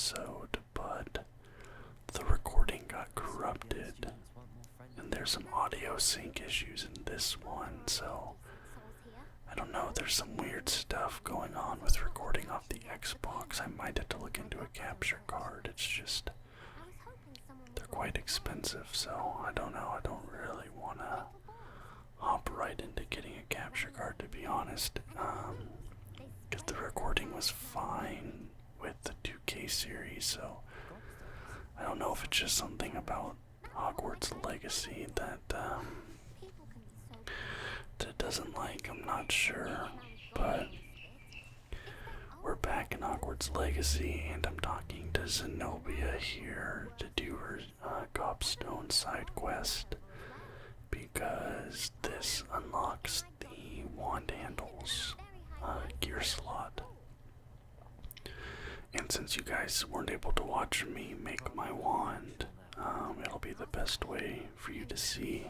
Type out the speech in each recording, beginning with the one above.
episode, but the recording got corrupted, and there's some audio sync issues in this one, so I don't know, there's some weird stuff going on with recording off the Xbox. I might have to look into a capture card. It's just, they're quite expensive, so I don't know. I don't really want to hop right into getting a capture card, to be honest, because the recording was fine with the 2K series, so I don't know if it's just something about Hogwarts Legacy that it doesn't like. I'm not sure, but we're back in Hogwarts Legacy, and I'm talking to Zenobia here to do her gobstone side quest, because this unlocks the wand handles gear slot. And since you guys weren't able to watch me make my wand, it'll be the best way for you to see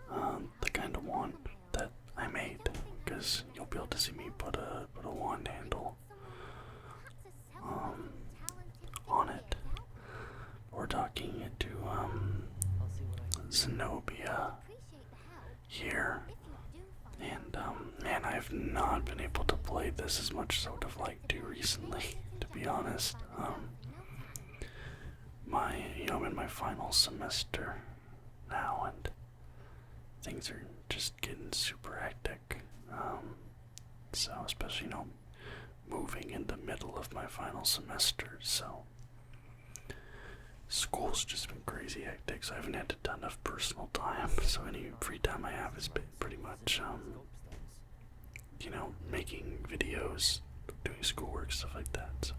the kind of wand that I made, because you'll be able to see me put a wand handle on it. We're talking to Zenobia here, and man, I have not been able to play this as much as I would have liked to recently, to be honest. I'm in my final semester now, and things are just getting super hectic. So especially, moving in the middle of my final semester, so school's just been crazy hectic, so I haven't had a ton of personal time, so any free time I have is pretty much, making videos, doing schoolwork, stuff like that. So,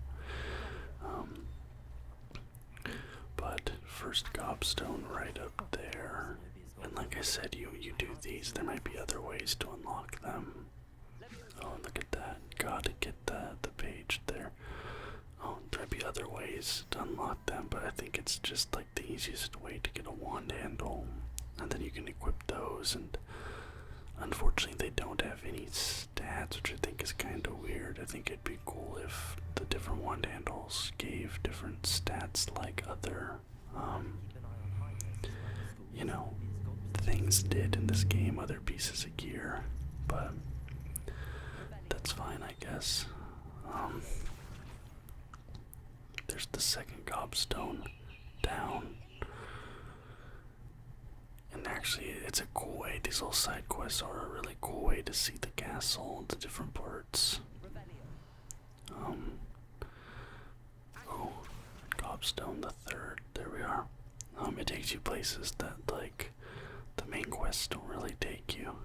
but first gobstone right up there, and like I said, you do these. There might be other ways to unlock them. Oh, look at that! Gotta get the page there. Oh, there might be other ways to unlock them, but I think it's just like the easiest way to get a wand handle, and then you can equip those. And unfortunately, they don't have any stats, which I think is kind of weird. I think it'd be cool if the different wand handles gave different stats like other, things did in this game, other pieces of gear, but that's fine, I guess. There's the second gobstone down. And actually, it's a cool way. These little side quests are a really cool way to see the castle, the different parts. Oh, gobstone the third. There we are. It takes you places that, like, the main quests don't really take you.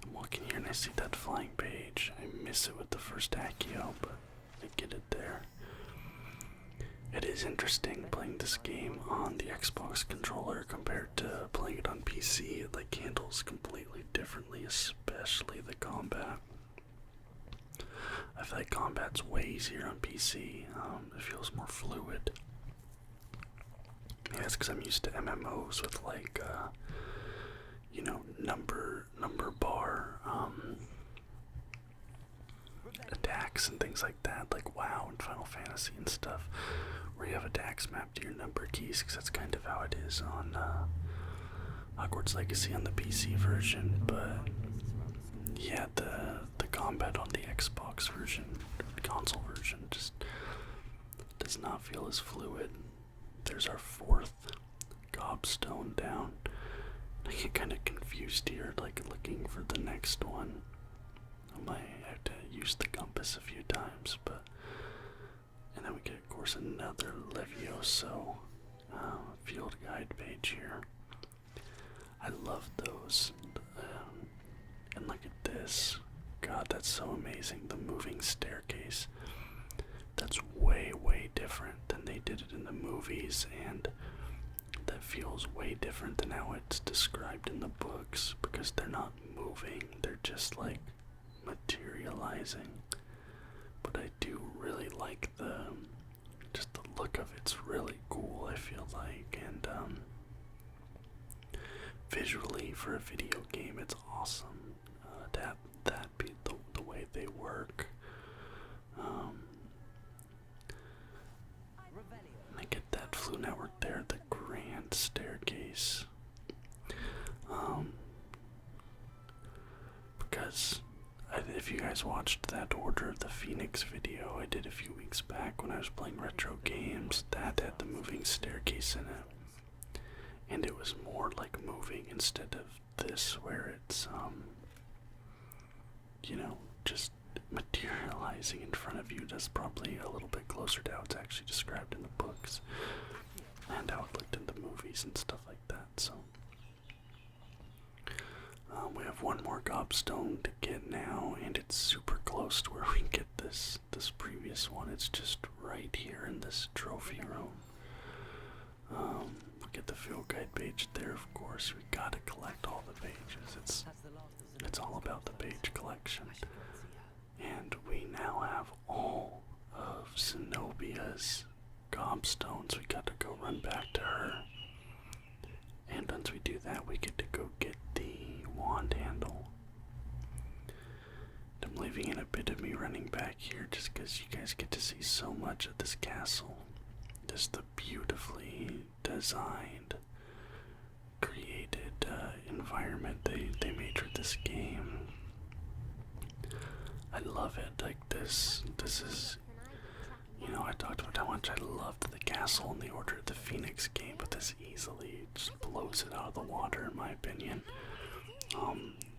I'm walking here and I see that flying page. I miss it with the first Accio, but I get it there. It is interesting playing this game on the Xbox controller compared to playing it on PC. It like handles completely differently, especially the combat. I feel like combat's way easier on PC. It feels more fluid. Maybe that's because I'm used to MMOs with like, number bar attacks and things like that, like WoW and Final Fantasy and stuff, where you have attacks mapped to your number keys, because that's kind of how it is on Hogwarts Legacy on the PC version. But yeah, the combat on the Xbox version, console version, just does not feel as fluid. There's our fourth gobstone down. I get kind of confused here, like looking for the next one. I might have to use the compass a few times, but... And then we get, of course, another Levioso field guide page here. I love those. And look at this. God, that's so amazing. The moving staircase. That's way, way different than they did it in the movies, and that feels way different than how it's described in the books, because they're not moving, they're just like materializing. But I do really like the look of it's really cool, I feel like, and visually for a video game it's awesome. That be the way they work. because if you guys watched that Order of the Phoenix video I did a few weeks back when I was playing retro games, that had the moving staircase in it. And it was more like moving instead of this where it's, you know, just materializing in front of you. That's probably a little bit closer to how it's actually described in the books and how it looked in the movies and stuff like that. So we have one more gobstone to get now, and it's super close to where we get this previous one. It's just right here in this trophy room. We get the field guide page there, of course. We gotta collect all the pages. It's all about the page collection. And we now have all of Zenobia's gobstones. We got to go run back to her. And once we do that, we get to go get the wand handle. I'm leaving in a bit of me running back here just because you guys get to see so much of this castle. Just the beautifully designed, created environment they made for this game. I love it. Like this is, you know, I talked about how much I loved the castle in the Order of the Phoenix game, but this easily just blows it out of the water in my opinion.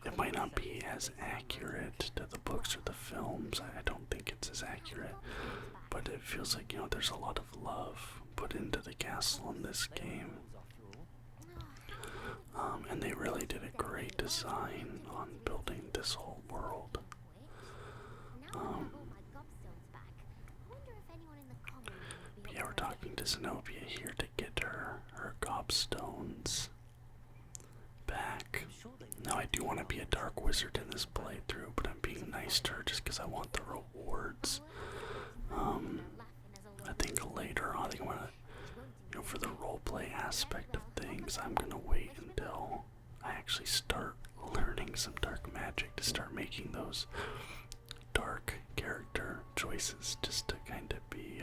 It might not be as accurate to the books or the films. I don't think it's as accurate, but it feels like, you know, there's a lot of love put into the castle in this game. And they really did a great design on building this whole world. Yeah, we're talking to Zenobia here to get her gobstones back. Now I do want to be a dark wizard in this playthrough, but I'm being nice to her just because I want the rewards. I think later on, I think I'm gonna, you know, for the roleplay aspect of things, I'm gonna wait until I actually start learning some dark magic to start making those dark character choices, just to kind of be,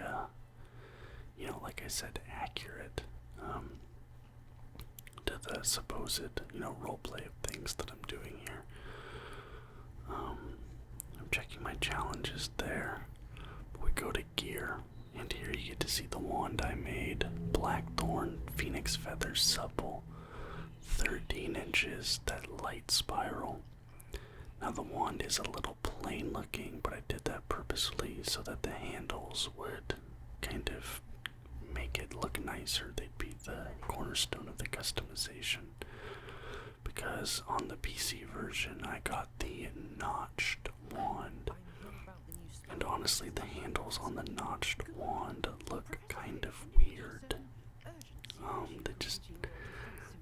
you know, like I said, accurate to the supposed, you know, roleplay of things that I'm doing here. I'm checking my challenges there. We go to gear, and here you get to see the wand I made. Blackthorn, Phoenix Feather, supple, 13 inches, that light spiral. Now the wand is a little plain looking, but I did that purposely so that the handles would kind of make it look nicer. They'd be the cornerstone of the customization. Because on the PC version I got the notched wand, and honestly the handles on the notched wand look kind of weird.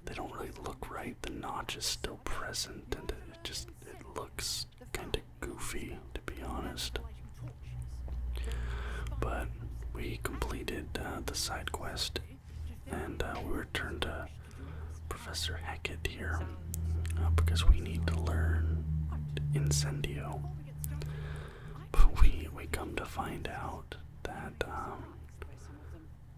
They don't really look right. The notch is still present, and it looks kind of goofy, to be honest. But we completed the side quest, and we returned to Professor Hackett here because we need to learn Incendio. But we come to find out that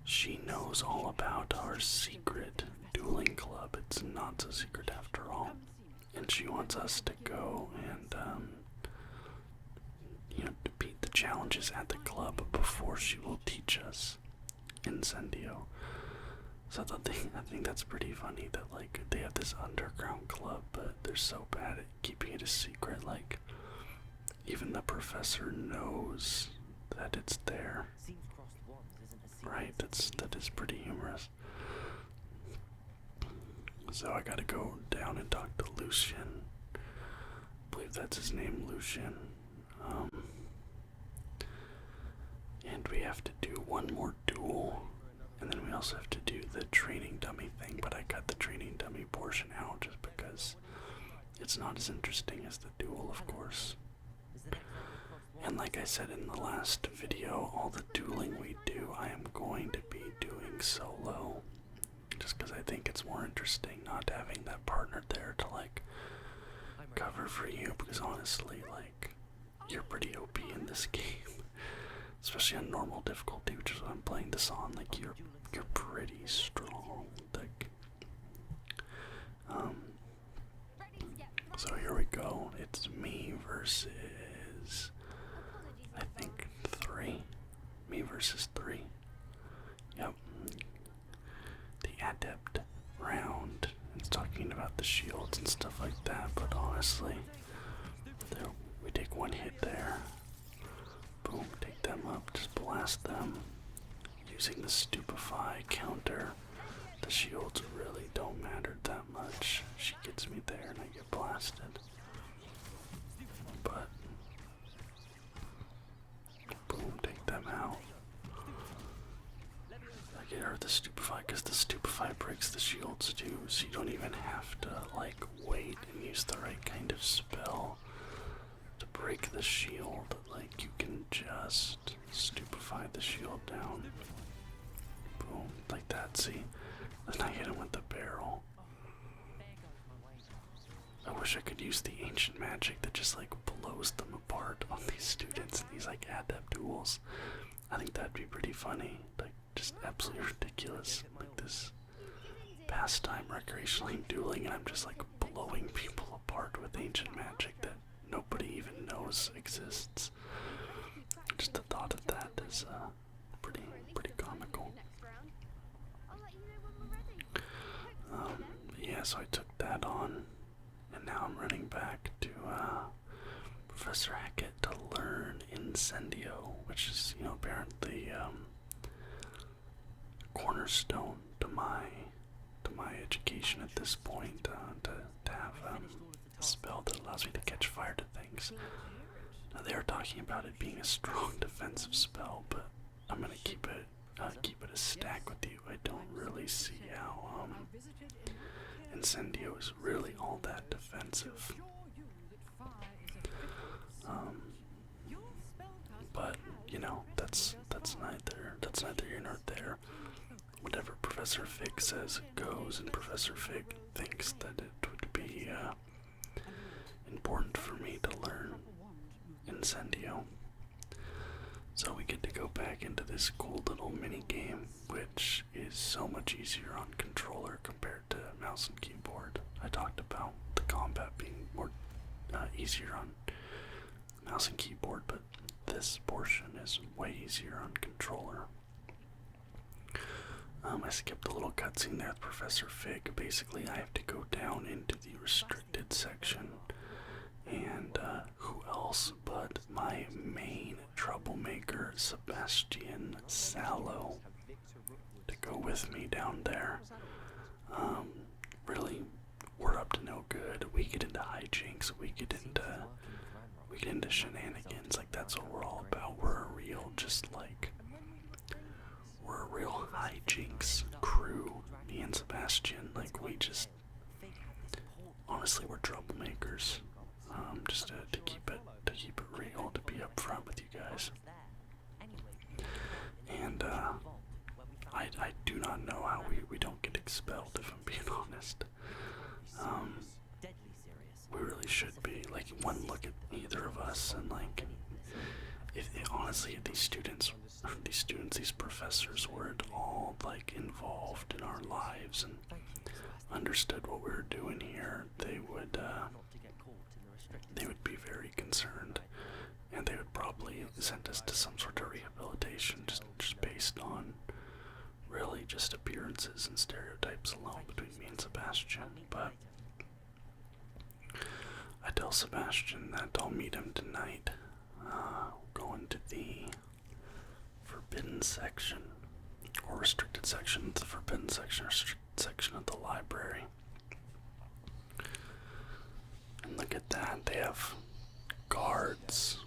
she knows all about our secret dueling club. It's not so secret after all. And she wants us to go and, you know, beat the challenges at the club before she will teach us Incendio. So I think that's pretty funny that, like, they have this underground club, but they're so bad at keeping it a secret. Like, even the professor knows that it's there. Right? That is pretty humorous. So I gotta go down and talk to Lucian. I believe that's his name, Lucian. And we have to do one more duel. And then we also have to do the training dummy thing, but I cut the training dummy portion out just because it's not as interesting as the duel, of course. And like I said in the last video, all the dueling we do, I am going to be doing solo. Just because I think it's more interesting not having that partner there to, like, cover for you. Because honestly, like, you're pretty OP in this game. Especially on normal difficulty, which is what I'm playing this on. Like, you're pretty strong. Like, so here we go. it's me versus, I think, 3. Me versus 3. Yep. The Adept round. It's talking about the shields and stuff like that, but honestly, there, we take one hit there. Boom, take them up, just blast them. Using the Stupefy counter, the shields really don't matter that much. She gets me there and I get blasted. But, boom, take them out. I get her the Stupefy because the Stupefy breaks the shields too, so you don't even have to like wait and use the right kind of spell to break the shield. Like you can just Stupefy the shield down. Boom, like that, see? Then I hit him with the barrel. I wish I could use the ancient magic that just like blows them apart on these students in these like adept duels. I think that'd be pretty funny. Like just absolutely ridiculous. Like this pastime recreationally dueling and I'm just like blowing people apart with ancient magic that nobody even knows exists. Just the thought of that is pretty comical. Yeah, so I took that on, and now I'm running back to Professor Hackett to learn Incendio, which is, you know, apparently cornerstone to my education at this point. To have a spell that allows me to catch fire to things. Now they are talking about it being a strong defensive spell, but I'm gonna keep it a stack with you. I don't really see how Incendio is really all that defensive. But you know, that's neither here nor there. Whatever Professor Fig says goes, and Professor Fig thinks that it would be important for me to learn Incendio. So we get to go back into this cool little mini game, which is so much easier on controller compared to mouse and keyboard. I talked about the combat being more easier on mouse and keyboard, but this portion is way easier on controller. I skipped a little cutscene there with Professor Fig. Basically, I have to go down into the restricted section, and who else but my main troublemaker, Sebastian Sallow, to go with me down there. Really, we're up to no good. We get into hijinks, we get into shenanigans. Like, that's what we're all about. We're a real hijinks crew, me and Sebastian. Like, we just, honestly, we're troublemakers. Just to keep it real, to be upfront with you guys. And I do not know how we don't get expelled, if I'm being honest. We really should be. Like, one look at either of us, and like, honestly, if these professors were at all like involved in our lives and understood what we were doing here, they would be very concerned, and they would probably send us to some sort of rehabilitation just based on really just appearances and stereotypes alone between me and Sebastian. But I tell Sebastian that I'll meet him tonight, going to the forbidden section, or restricted section, the forbidden section, or restricted section of the library. And look at that, they have guards.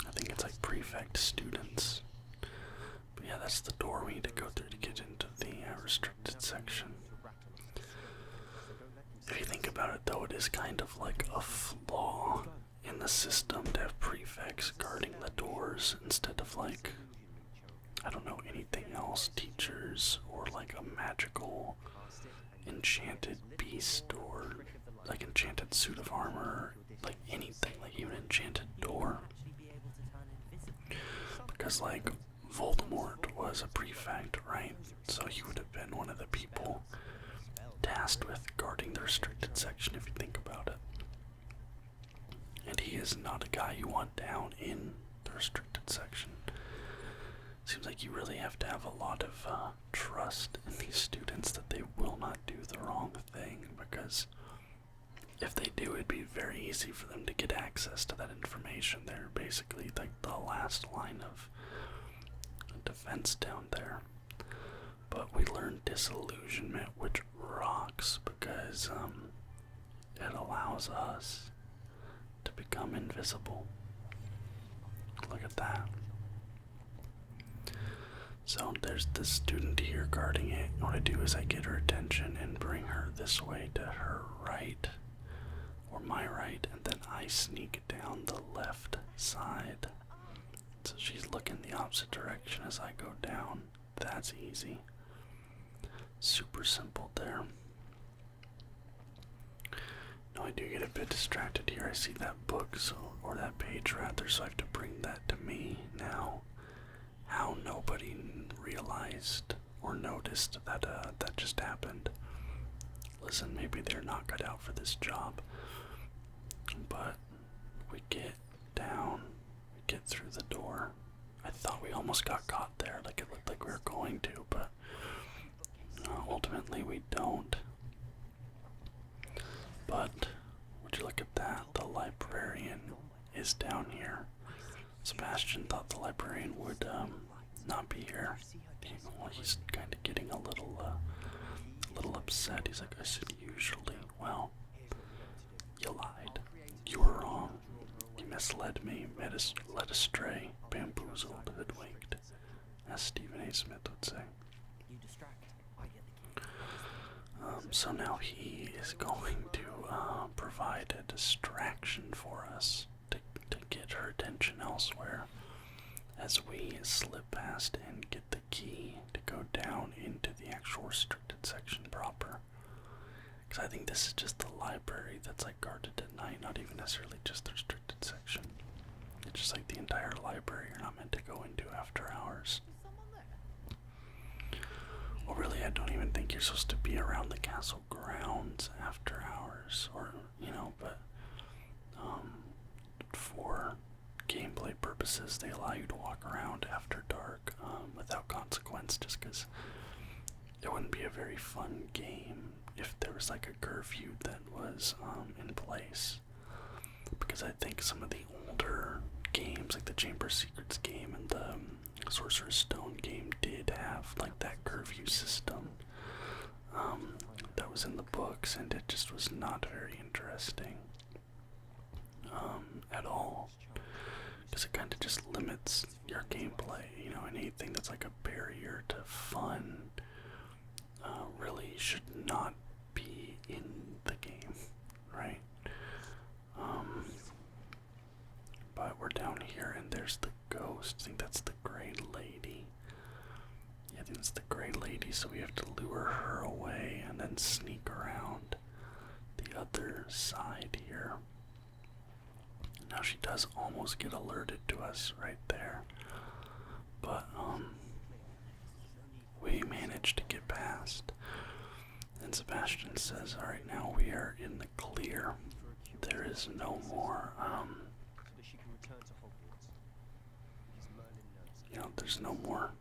I think it's like prefect students. But yeah, that's the door we need to go through to get into the restricted section. If you think about it though, it is kind of like a flaw in the system to have prefects guarding the doors instead of like, I don't know, anything else, teachers, or like a magical enchanted beast, or like enchanted suit of armor, like anything, like even enchanted door. Because like Voldemort was a prefect, right? So he would have been one of the people tasked with guarding the restricted section, if you think about it. is not a guy you want down in the restricted section. Seems like you really have to have a lot of trust in these students that they will not do the wrong thing, because if they do, it'd be very easy for them to get access to that information. They're basically like the last line of defense down there. But we learned disillusionment, which rocks, because it allows us to become invisible. Look at that. So there's this student here guarding it. What I do is I get her attention and bring her this way to her right, or my right, and then I sneak down the left side. So she's looking the opposite direction as I go down. That's easy. Super simple there. Now I do get a bit distracted here. I see that book, or that page rather, so I have to bring that to me now. How nobody realized or noticed that that just happened. Listen, maybe they're not cut out for this job, but we get down, we get through the door. I thought we almost got caught there, like it looked like we were going to, but ultimately we don't. But would you look at that? The librarian is down here. Sebastian thought the librarian would not be here. Well, he's kind of getting a little upset. He's like, I said usually. Well, you lied. You were wrong. You misled me, led astray, bamboozled, hoodwinked, as Stephen A. Smith would say. So now he is going to provide a distraction for us to get her attention elsewhere, as we slip past and get the key to go down into the actual restricted section proper. Because I think this is just the library that's like guarded at night, not even necessarily just the restricted section. It's just like the entire library you're not meant to go into after hours. Well, really, I don't even think you're supposed to be around the castle grounds after hours, or, but for gameplay purposes, they allow you to walk around after dark without consequence, just because it wouldn't be a very fun game if there was like a curfew that was in place. Because I think some of the older games, like the Chamber of Secrets game and the Sorcerer's Stone game, did have like that curfew system that was in the books, and it just was not very interesting at all, because it kind of just limits your gameplay. Anything that's like a barrier to fun really should not be in the game, right? But we're down here, and there's the ghost. I think that's the Grey Lady. Yeah, I think it's the Grey Lady, so we have to lure her away and then sneak around the other side here. Now she does almost get alerted to us right there, but we managed to get past. And Sebastian says, alright, now we are in the clear. There is no more there's no more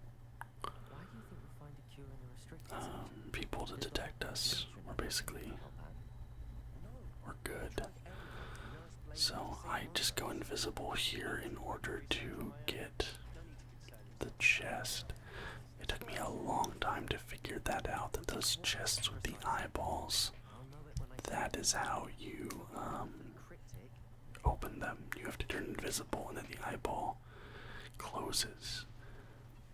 people to detect us. We're good. So I just go invisible here in order to get the chest. It took me a long time to figure that out, that those chests with the eyeballs, that is how you open them. You have to turn invisible and then the eyeball closes.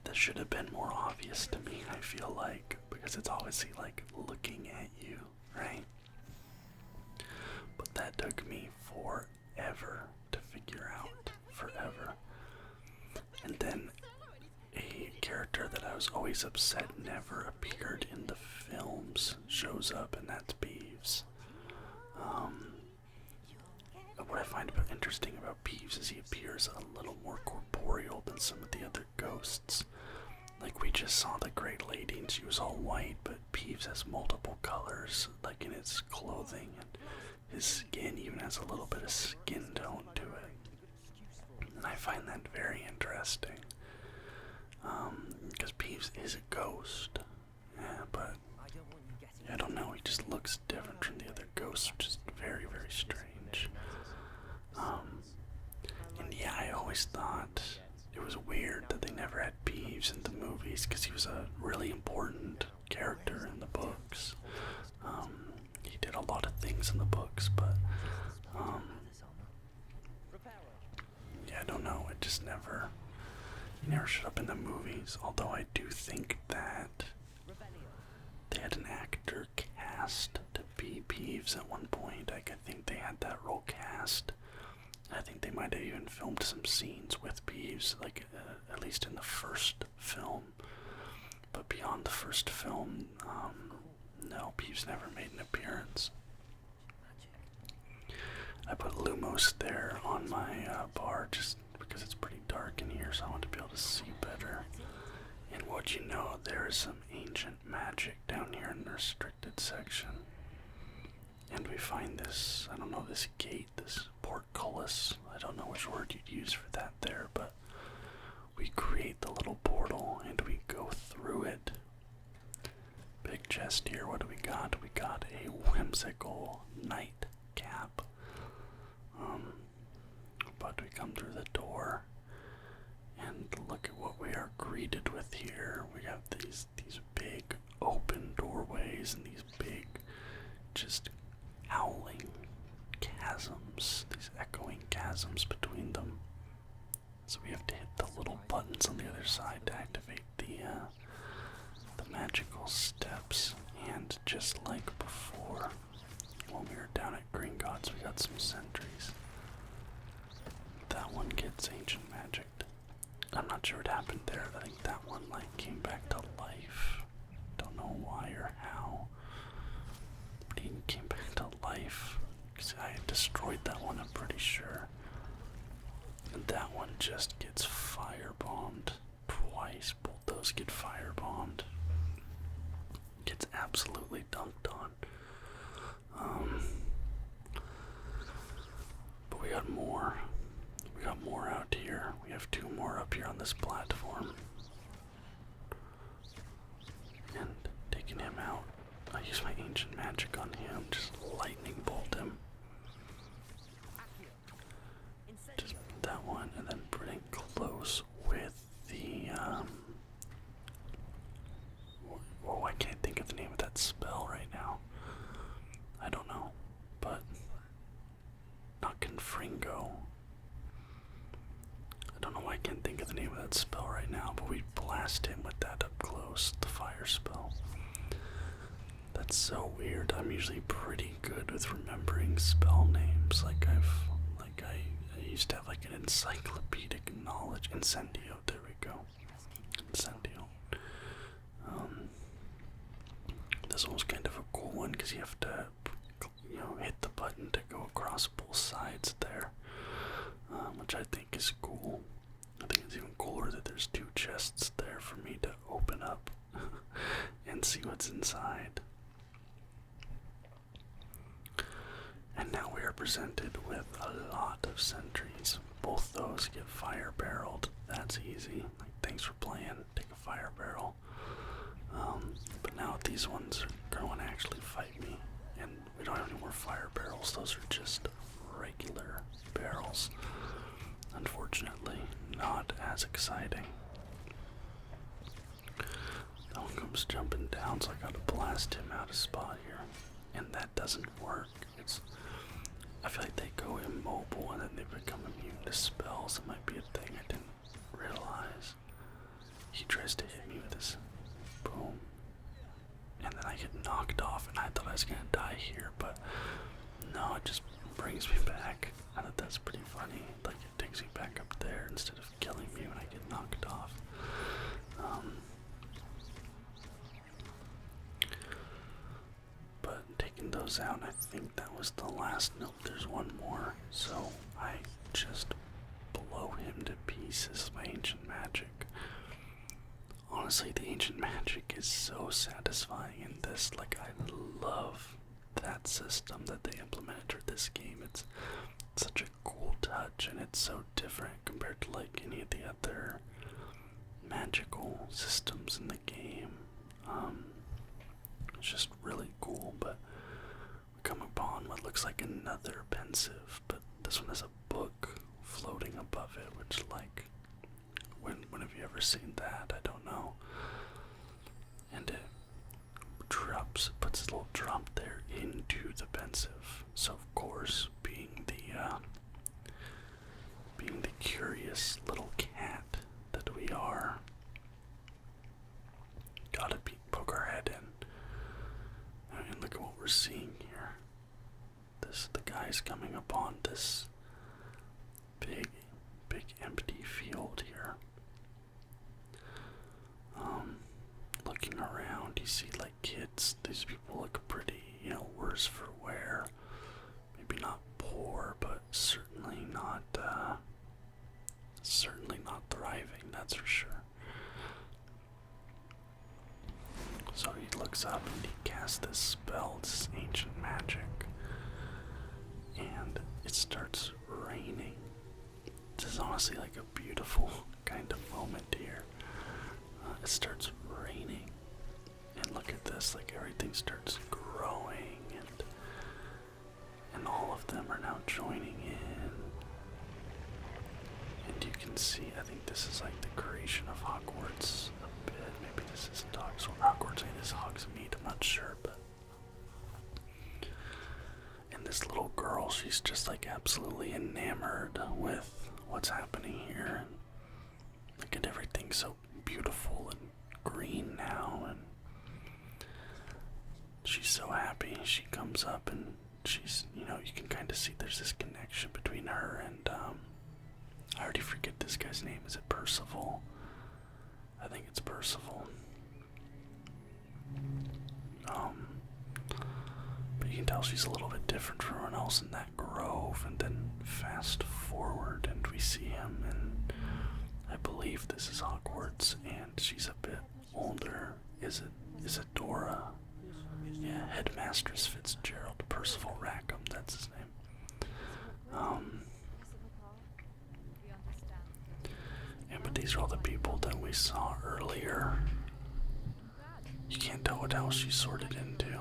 That should have been more obvious to me, I feel like, because it's obviously like looking at you, right? But that took me forever to figure out. Forever. And then a character that I was always upset never appeared in the films shows up, and that's Peeves. What I find interesting about Peeves is he appears a little more corporeal than some of the other ghosts. Like, we just saw the Great Lady and she was all white, but Peeves has multiple colors, like in its clothing, and his skin even has a little bit of skin tone to it. And I find that very interesting. Because Peeves is a ghost. Yeah, but I don't know, he just looks different from the other ghosts, which is very, very strange. And yeah, I always thought it was weird that they never had Peeves in the movies, because he was a really important character in the books. He did a lot of things in the books, but yeah, I don't know, it just he never showed up in the movies, although I do think that they had an actor cast to be Peeves at one point. Like, I think they had that role cast. I think they might have even filmed some scenes with Peeves, like at least in the first film. But beyond the first film, no, Peeves never made an appearance. I put Lumos there on my bar just because it's pretty dark in here, so I want to be able to see better. And what you know, there is some ancient magic down here in the restricted section. And we find this, I don't know, this gate, this portcullis. I don't know which word you'd use for that there, but we create the little portal and we go through it. Big chest here, what do we got? We got a whimsical nightcap. But we come through the door, and look at what we are greeted with here. We have these big open doorways and these big, just howling chasms, these echoing chasms between them. So we have to hit the little buttons on the other side to activate the magical steps. And just like before, when we were down at Green Gods, we got some sentries. That one gets ancient magic. I'm not sure what happened there. I think that one came back to life. Don't know why or how. But he came back to life. Because I had destroyed that one, I'm pretty sure. And that one just gets firebombed twice. Both those get firebombed. Gets absolutely dunked on. But we got more. We got more out here. We have two more up here on this platform. And taking him out, I use my ancient magic on him, just lightning bolt him. Just that one, and then pretty close with the, oh, I can't think of the name of that spell right now. I don't know, but not Confringo. I don't know why I can't think of the name of that spell right now, but we blast him with that up close, the fire spell. That's so weird. I'm usually pretty good with remembering spell names. I used to have an encyclopedic knowledge. Incendio, there we go. Incendio. This one was kind of a cool one because you have to, hit the button to go across both sides there, which I think is cool. I think it's even cooler that there's two chests there for me to open up and see what's inside. And now we are presented with a lot of sentries. Both those get fire barreled. That's easy. Thanks for playing. Take a fire barrel. But now these ones are going to actually fight me. And we don't have any more fire barrels. Those are just regular barrels. Unfortunately, not as exciting. That one comes jumping down, so I gotta blast him out of spot here. And that doesn't work. I feel like they go immobile and then they become immune to spells. It might be a thing I didn't realize. He tries to hit me with his boom. And then I get knocked off, and I thought I was gonna die here, but no, it just brings me back. I thought that's pretty funny. It takes me back up there instead of killing me when I get knocked off. But taking those out, I think that was the last. Nope, there's one more. So I just blow him to pieces with my ancient magic. Honestly, the ancient magic is so satisfying in this. I love that system that they implemented, or such a cool touch, and it's so different compared to like any of the other magical systems in the game. It's just really cool. But we come upon what looks like another pensive, but this one has a book floating above it, which, like, when have you ever seen that? I don't know. And it puts a little drop there into the pensive. So of course, being the curious little cat that we are, gotta poke our head in. I mean, look at what we're seeing here. The guy's coming upon this big empty field here. Looking around, you see like kids. These people look pretty, worse for wear. Maybe not poor, but certainly not thriving. That's for sure. So he looks up and he casts this spell, this ancient magic, and it starts raining. This is honestly like a beautiful kind of moment here. It starts raining, and look at this, like everything starts growing, and all of them are now joining in. And you can see, I think this is like the creation of Hogwarts a bit. Maybe this isn't Hogwarts, maybe this is Hogsmeade, I'm not sure, but. And this little girl, she's just like absolutely enamored with what's happening here. And look at everything so beautiful and green now, and she's so happy. She comes up and she's, you can kind of see there's this connection between her and, I already forget this guy's name. Is it Percival? I think it's Percival. But you can tell she's a little bit different from everyone else in that grove, and then fast forward and we see him, and I believe this is Hogwarts, and she's a bit older. Is it Dora? Yeah, Headmaster's Fitzgerald, Percival Rackham, that's his name. But these are all the people that we saw earlier. You can't tell what else she sorted into,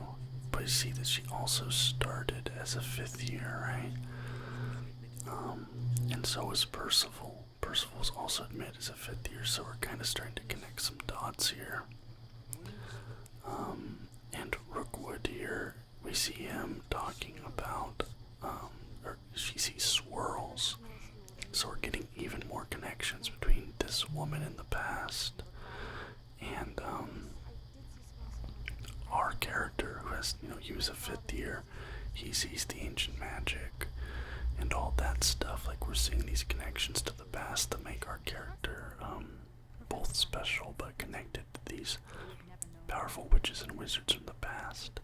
but you see that she also started as a 5th year, right? And so is Percival. Percival's also admitted as a 5th year, so we're kind of starting to connect some dots here. And Rookwood here, we see him talking about, or she sees swirls. So we're getting even more connections between this woman in the past and our character who has, he was a 5th year. He sees the ancient magic and all that stuff. Like, we're seeing these connections to the past that make our character both special but connected to these powerful witches and wizards from the past.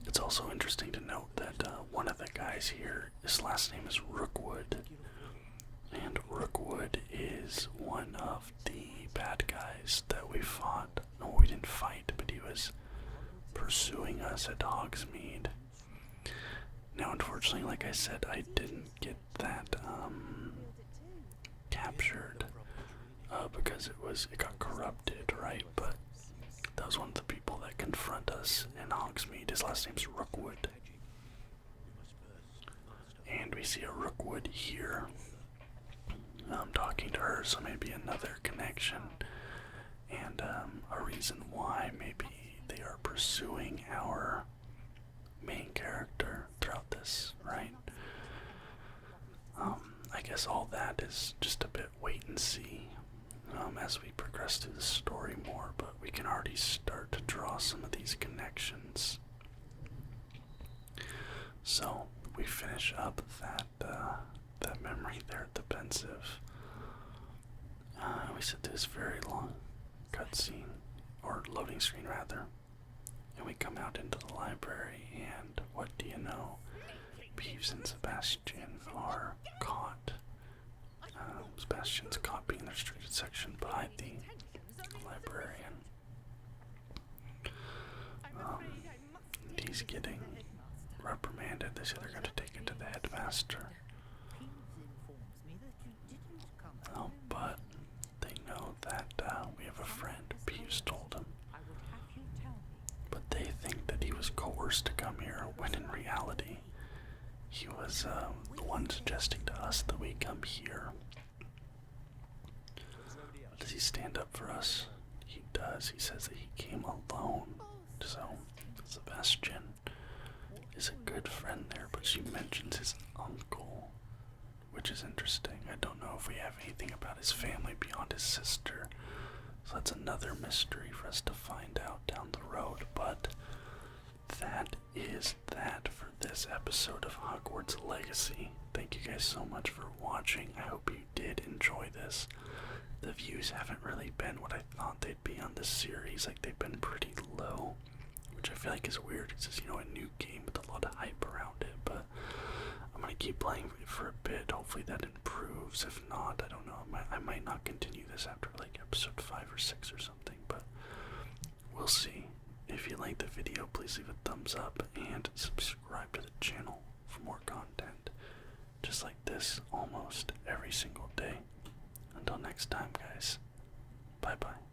It's also interesting to note that one of the guys here, his last name is Rookwood, and Rookwood is one of the bad guys that we fought. No, we didn't fight, but he was pursuing us at Hogsmeade. Now, unfortunately, like I said, I didn't get that captured because it got corrupted, right? But that was one of the people that confront us in Hogsmeade. His last name's Rookwood. And we see a Rookwood here. I'm talking to her, so maybe another connection. And a reason why maybe they are pursuing our main character throughout this, right? I guess all that is just a bit wait and see as we progress through the story more, but we can already start to draw some of these connections. So we finish up that memory there at the pensive. We sit through this very long cutscene, or loading screen rather, and we come out into the library, and what do you know? Peeves and Sebastian are caught. Sebastian's caught being in the restricted section by the librarian. He's getting reprimanded. They say they're going to take it to the headmaster. Oh, but they know that we have a friend. Pius told him. But they think that he was coerced to come here, when in reality, he was the one suggesting to us that we come here. Does he stand up for us? He does. He says that he came alone. So, Sebastian is a good friend there, but she mentions his uncle, which is interesting. I don't know if we have anything about his family beyond his sister. So that's another mystery for us to find out down the road, but that is that for this episode of Hogwarts Legacy. Thank you guys so much for watching. I hope you did enjoy this. The views haven't really been what I thought they'd be on this series. Like, they've been pretty low, which I feel like is weird because it's, a new game with a lot of hype around it, but I'm going to keep playing it for a bit. Hopefully that improves. If not, I don't know. I might not continue this after like episode 5 or 6 or something, but we'll see. If you liked the video, please leave a thumbs up and subscribe to the channel for more content just like this almost every single day. Until next time, guys. Bye-bye.